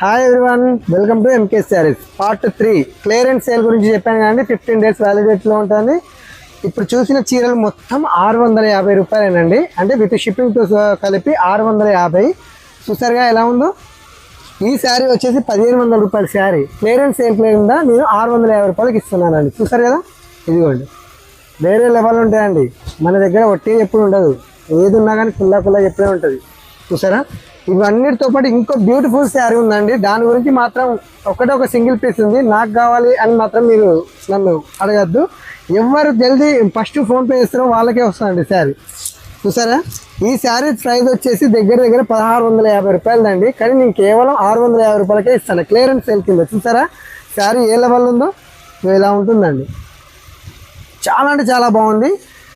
Hi everyone, welcome to MK Sarees part 3 clearance sale గురించి చెప్పాను కానీ 15 డేస్ వ్యాలిడిటీలో ఉంటుంది. ఇప్పుడు చూసిన చీరలు మొత్తం 650 రూపాయలేనండి, అంటే విత్ షిప్పింగ్తో కలిపి 650. చూసారుగా ఎలా ఉందో. ఈ శారీ వచ్చేసి 1500 రూపాయల శారీ క్లియరెన్స్ సేల్ కింద నేను 650 రూపాయలకి ఇస్తున్నానండి. చూసారు కదా, ఇదిగోండి. వేరే లెవెల్ ఉంటాయండి మన దగ్గర, ఒట్టి ఎప్పుడు ఉండదు, ఏది ఉన్నా కానీ కుల్లా ఎప్పుడే ఉంటుంది. చూసారా, ఇవన్నిటితో పాటు ఇంకో బ్యూటిఫుల్ శారీ ఉందండి. దాని గురించి మాత్రం ఒక సింగిల్ పీస్ ఉంది, నాకు కావాలి అని మాత్రం మీరు నన్ను అడగద్దు. ఎవరు జల్దీ ఫస్ట్ ఫోన్పే చేస్తారో వాళ్ళకే వస్తుందండి శారీ. చూసారా, ఈ శారీ ప్రైస్ వచ్చేసి దగ్గర 1650 రూపాయలదండి, కానీ నేను కేవలం 650 రూపాయలకే ఇస్తాను క్లియరెన్స్ సేల్ కింద. చూసారా శారీ ఏ లెవెల్ ఉందో, ఇలా ఉంటుందండి. చాలా అంటే చాలా బాగుంది.